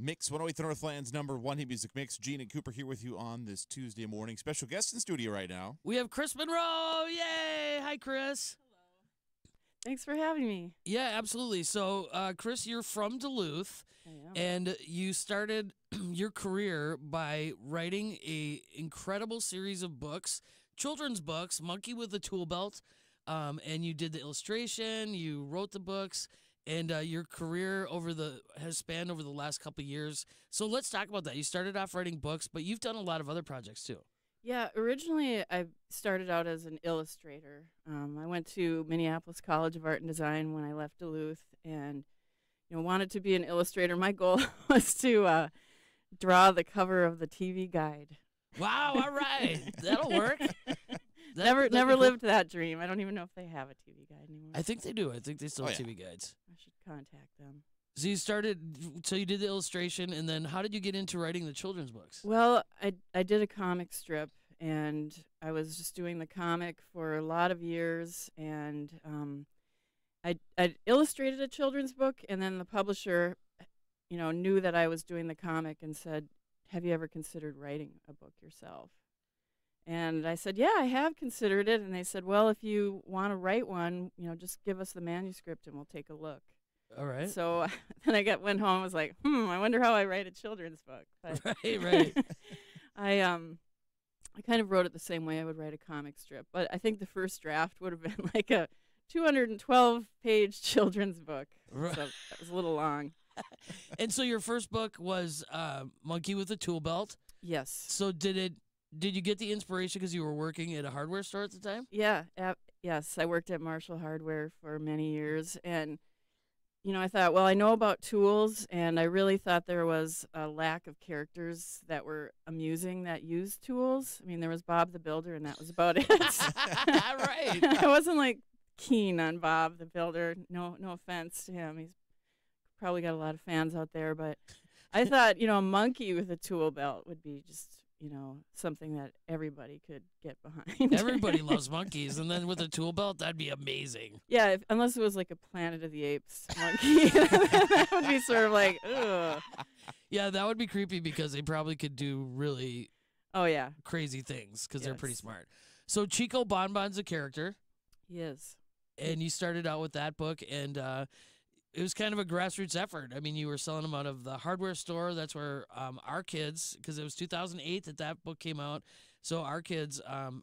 Mix 108 Northland's #1 hit music mix. Gene and Cooper here with you on this Tuesday morning. Special guest in studio right now. We have Chris Monroe. Yay! Hi, Chris. Thanks for having me. Yeah, absolutely. So, Chris, you're from Duluth, and you started your career by writing a incredible series of books, children's books, Monkey with a Tool Belt, and you did the illustration, you wrote the books, and your career has spanned over the last couple of years. So let's talk about that. You started off writing books, but you've done a lot of other projects too. Yeah, originally I started out as an illustrator. I went to Minneapolis College of Art and Design when I left Duluth, and wanted to be an illustrator. My goal was to draw the cover of the TV guide. Wow! All right, that'll work. Never lived that dream. I don't even know if they have a TV guide anymore. I think they do. I think they still have TV guides. I should contact them. So you did the illustration, and then how did you get into writing the children's books? Well, I did a comic strip, and I was just doing the comic for a lot of years, and I illustrated a children's book, and then the publisher, knew that I was doing the comic and said, "Have you ever considered writing a book yourself?" And I said, "Yeah, I have considered it." And they said, "Well, if you want to write one, just give us the manuscript and we'll take a look." All right. So then went home and was like, I wonder how I write a children's book. But right. I kind of wrote it the same way I would write a comic strip. But I think the first draft would have been like a 212-page children's book. Right. So that was a little long. And so your first book was Monkey with a Tool Belt. Yes. So did you get the inspiration because you were working at a hardware store at the time? Yeah. Yes. I worked at Marshall Hardware for many years. And I thought, well, I know about tools, and I really thought there was a lack of characters that were amusing that used tools. I mean, there was Bob the Builder, and that was about it. Right. I wasn't keen on Bob the Builder. No offense to him. He's probably got a lot of fans out there, but I thought, a monkey with a tool belt would be just, something that everybody could get behind. Everybody loves monkeys, and then with a tool belt, that'd be amazing. Yeah, unless it was like a Planet of the Apes monkey. That would be sort of like, ugh. Yeah, that would be creepy because they probably could do really crazy things because they're pretty smart. So Chico Bonbon's a character. Yes. And you started out with that book, and it was kind of a grassroots effort. I mean, you were selling them out of the hardware store. That's where our kids, because it was 2008 that book came out, so our kids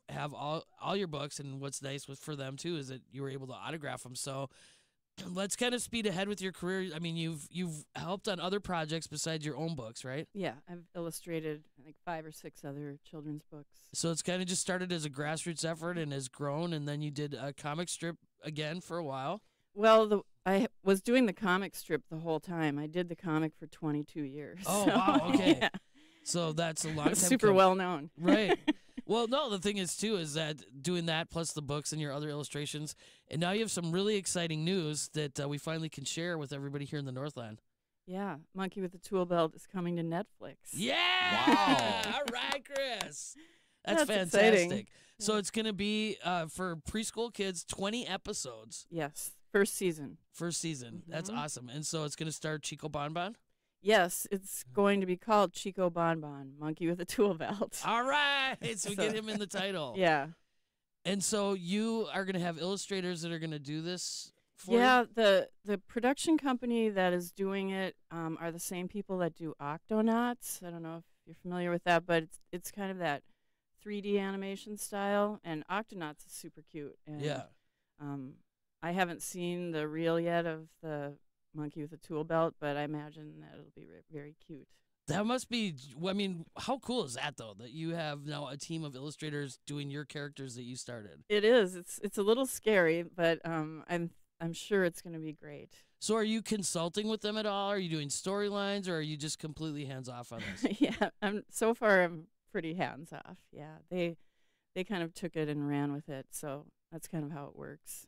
have all your books. And what's nice for them too is that you were able to autograph them. So let's kind of speed ahead with your career. I mean, you've helped on other projects besides your own books, right? Yeah, I've illustrated I think 5 or 6 other children's books. So it's kind of just started as a grassroots effort and has grown, and then you did a comic strip again for a while. Well, I was doing the comic strip the whole time. I did the comic for 22 years. Oh, so, wow, okay. Yeah. So that's a long time. Super well known. Right. Well, no, the thing is, too, is that doing that plus the books and your other illustrations, and now you have some really exciting news that we finally can share with everybody here in the Northland. Yeah, Monkey with the Tool Belt is coming to Netflix. Yeah! Wow. All right, Chris. That's fantastic. Exciting. So it's going to be, for preschool kids, 20 episodes. Yes, first season. First season. That's awesome. And so it's going to star Chico Bonbon? Yes, it's going to be called Chico Bonbon, Monkey with a Tool Belt. All right. So we get him in the title. Yeah. And so you are going to have illustrators that are going to do this for you? The production company that is doing it are the same people that do Octonauts. I don't know if you're familiar with that, but it's kind of that 3D animation style, and Octonauts is super cute. And, yeah. I haven't seen the reel yet of the Monkey with a Tool Belt, but I imagine that it'll be very cute. That must be, I mean, how cool is that, though, that you have now a team of illustrators doing your characters that you started? It is. It's a little scary, but I'm sure it's going to be great. So are you consulting with them at all? Are you doing storylines, or are you just completely hands-off on this? Yeah, so far I'm pretty hands-off. Yeah, they kind of took it and ran with it, so that's kind of how it works.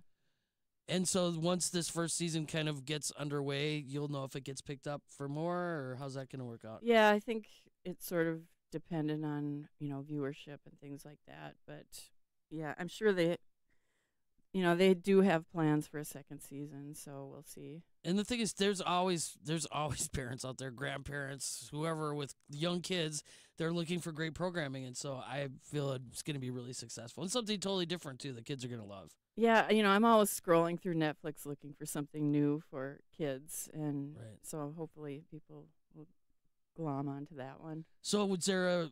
And so once this first season kind of gets underway, you'll know if it gets picked up for more, or how's that going to work out? Yeah, I think it's sort of dependent on, viewership and things like that. But, yeah, I'm sure they do have plans for a second season, so we'll see. And the thing is, there's always parents out there, grandparents, whoever with young kids. They're looking for great programming, and so I feel it's going to be really successful and something totally different too. The kids are going to love. Yeah, I'm always scrolling through Netflix looking for something new for kids, and so hopefully people will glom onto that one. So, was there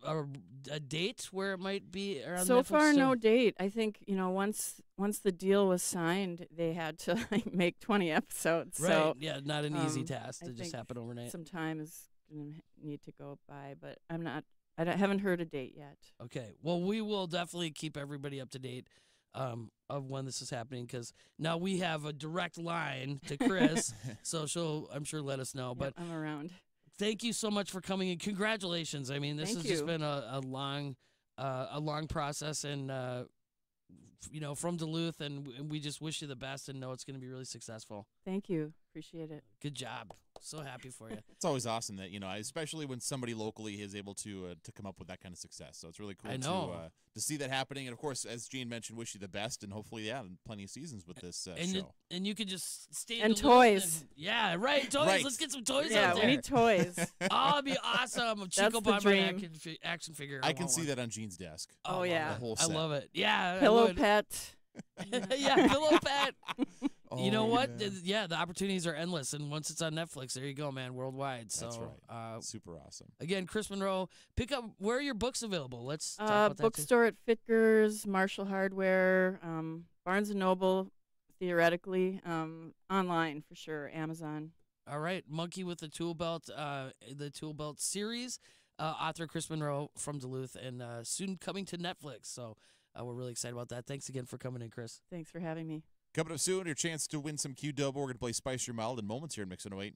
a date where it might be around? So Netflix far, too? no date. I think once the deal was signed, they had to make 20 episodes. Right? So Yeah, not an easy task to just happen overnight. some time is going to need to go by, but I haven't heard a date yet. Okay. Well, we will definitely keep everybody up to date of when this is happening, because now we have a direct line to Chris, so she'll, I'm sure, let us know. Yep, But I'm around. thank you so much for coming, and congratulations. I mean, this Thank has just you. been a long process, and from Duluth, and we just wish you the best and know it's going to be really successful. Thank you. Appreciate it. Good job. So happy for you. It's always awesome that especially when somebody locally is able to come up with that kind of success. So it's really cool I know. to see that happening. And of course, as Gene mentioned, wish you the best, and hopefully, plenty of seasons with this show. And you could just stay And Duluth toys. Toys. Right. Let's get some toys Yeah, out we there. need toys. Oh, it'd be awesome. A Chico the Bomber dream. action figure. I can want see one. that on Gene's desk. Oh, The yeah. whole I set. love it. Yeah. I Pillow would. pet. Yeah, pillow pet. You know Oh, what? man. The opportunities are endless, and once it's on Netflix, there you go, man, worldwide. So, That's right. Super awesome. Again, Chris Monroe, pick up. Where are your books available? Let's talk about that too. Bookstore at Fitger's, Marshall Hardware, Barnes & Noble, theoretically, online for sure, Amazon. All right, Monkey with the Tool Belt series, author Chris Monroe from Duluth, and soon coming to Netflix. So we're really excited about that. Thanks again for coming in, Chris. Thanks for having me. Coming up soon, your chance to win some Q-Dub. We're going to play Spice Your Mild in moments here in Mix 108.